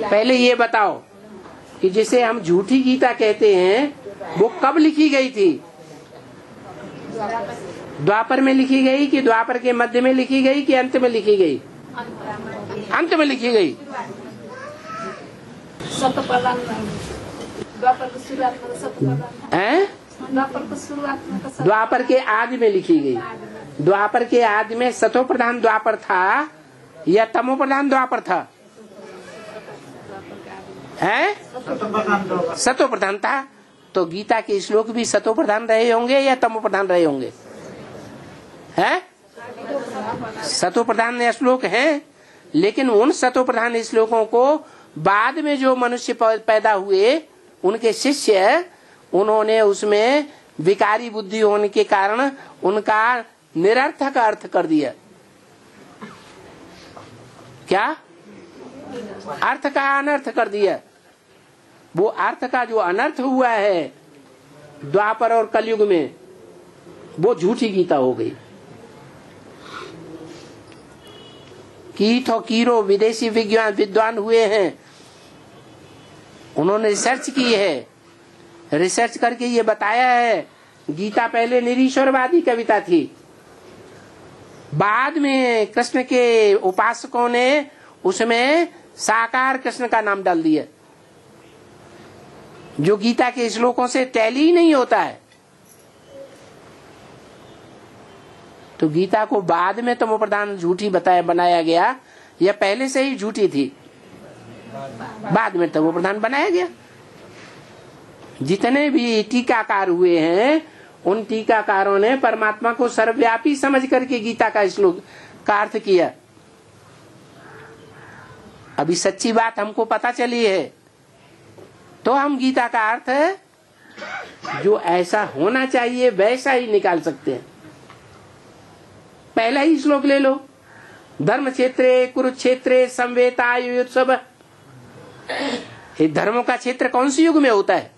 पहले ये बताओ कि जिसे हम झूठी गीता कहते हैं वो कब लिखी गई थी? द्वापर में लिखी गई कि द्वापर के मध्य में लिखी गई कि अंत में लिखी गई? अंत में लिखी गई। द्वापर के आदि में लिखी गई। द्वापर के आदि में सतो प्रधान द्वापर था या तमो प्रधान द्वापर था? है सतो प्रधान था। तो गीता के श्लोक भी सतो प्रधान रहे होंगे या तमो प्रधान रहे होंगे? है सतो प्रधान श्लोक हैं, लेकिन उन सतो प्रधान श्लोकों को बाद में जो मनुष्य पैदा हुए उनके शिष्य, उन्होंने उसमें विकारी बुद्धि होने के कारण उनका निरर्थक अर्थ कर दिया। क्या अर्थ का अनर्थ कर दिया। वो अर्थ का जो अनर्थ हुआ है द्वापर और कलयुग में, वो झूठी गीता हो गई। कीट और कीरो विदेशी विद्वान हुए हैं, उन्होंने रिसर्च की है, रिसर्च करके ये बताया है गीता पहले निरीश्वरवादी कविता थी, बाद में कृष्ण के उपासकों ने उसमें साकार कृष्ण का नाम डाल दिया, जो गीता के श्लोकों से टैली ही नहीं होता है। तो गीता को बाद में तमो प्रधान झूठी बनाया गया या पहले से ही झूठी थी? बाद में तमो प्रधान बनाया गया। जितने भी टीकाकार हुए हैं उन टीकाकारों ने परमात्मा को सर्वव्यापी समझ करके गीता का श्लोक का अर्थ किया। अभी सच्ची बात हमको पता चली है तो हम गीता का अर्थ जो ऐसा होना चाहिए वैसा ही निकाल सकते हैं। पहला ही श्लोक ले लो, धर्म क्षेत्रे कुरुक्षेत्रे संवेतायुत्सव। धर्मों का क्षेत्र कौन सी युग में होता है?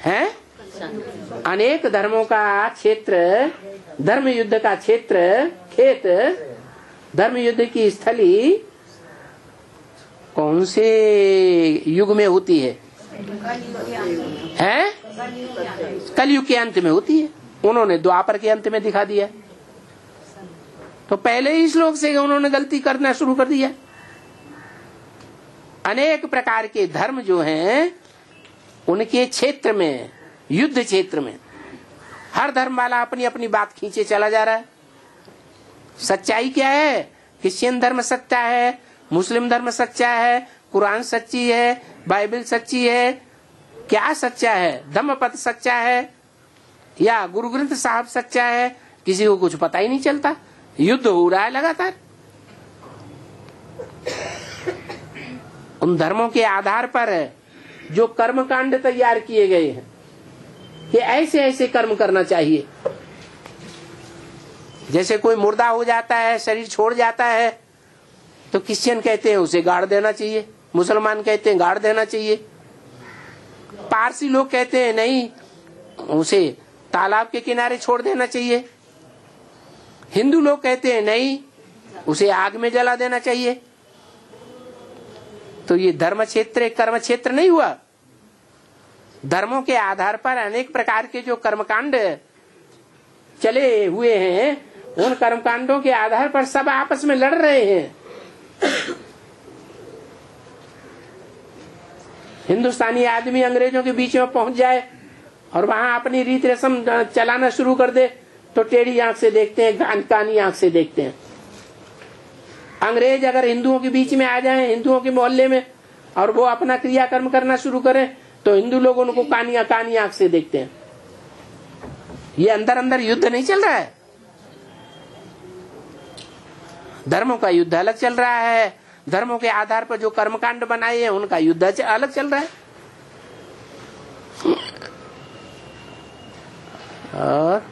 हैं? अनेक धर्मों का क्षेत्र, धर्म युद्ध का क्षेत्र, खेत, धर्म युद्ध की स्थली कौन से युग में होती है? हैं? कलयुग के अंत में होती है। उन्होंने द्वापर के अंत में दिखा दिया। तो पहले ही श्लोक से उन्होंने गलती करना शुरू कर दिया। अनेक प्रकार के धर्म जो हैं उनके क्षेत्र में, युद्ध क्षेत्र में हर धर्म वाला अपनी अपनी बात खींचे चला जा रहा है। सच्चाई क्या है? क्रिश्चियन धर्म सच्चा है, मुस्लिम धर्म सच्चा है, कुरान सच्ची है, बाइबल सच्ची है। क्या सच्चा है? धम्मपद सच्चा है या गुरु ग्रंथ साहब सच्चा है? किसी को कुछ पता ही नहीं चलता। युद्ध हो रहा है लगातार। उन धर्मों के आधार पर जो कर्मकांड तैयार किए गए हैं कि ऐसे ऐसे कर्म करना चाहिए। जैसे कोई मुर्दा हो जाता है, शरीर छोड़ जाता है, तो क्रिश्चियन कहते हैं उसे गाड़ देना चाहिए, मुसलमान कहते हैं गाड़ देना चाहिए, पारसी लोग कहते हैं नहीं उसे तालाब के किनारे छोड़ देना चाहिए, हिंदू लोग कहते हैं नहीं उसे आग में जला देना चाहिए। तो ये धर्म क्षेत्र कर्म क्षेत्र नहीं हुआ। धर्मों के आधार पर अनेक प्रकार के जो कर्मकांड चले हुए हैं, उन कर्मकांडों के आधार पर सब आपस में लड़ रहे हैं। हिंदुस्तानी आदमी अंग्रेजों के बीच में पहुंच जाए और वहां अपनी रीत रस्म चलाना शुरू कर दे तो टेढ़ी आंख से देखते हैं, कानी आंख से देखते हैं। अंग्रेज अगर हिंदुओं के बीच में आ जाए, हिंदुओं के मोहल्ले में, और वो अपना क्रियाकर्म करना शुरू करें तो हिंदू लोग उनको कानी आंख से देखते हैं। ये अंदर अंदर युद्ध नहीं चल रहा है। धर्मों का युद्ध अलग चल रहा है, धर्मों के आधार पर जो कर्मकांड बनाए हैं उनका युद्ध अलग चल रहा है। और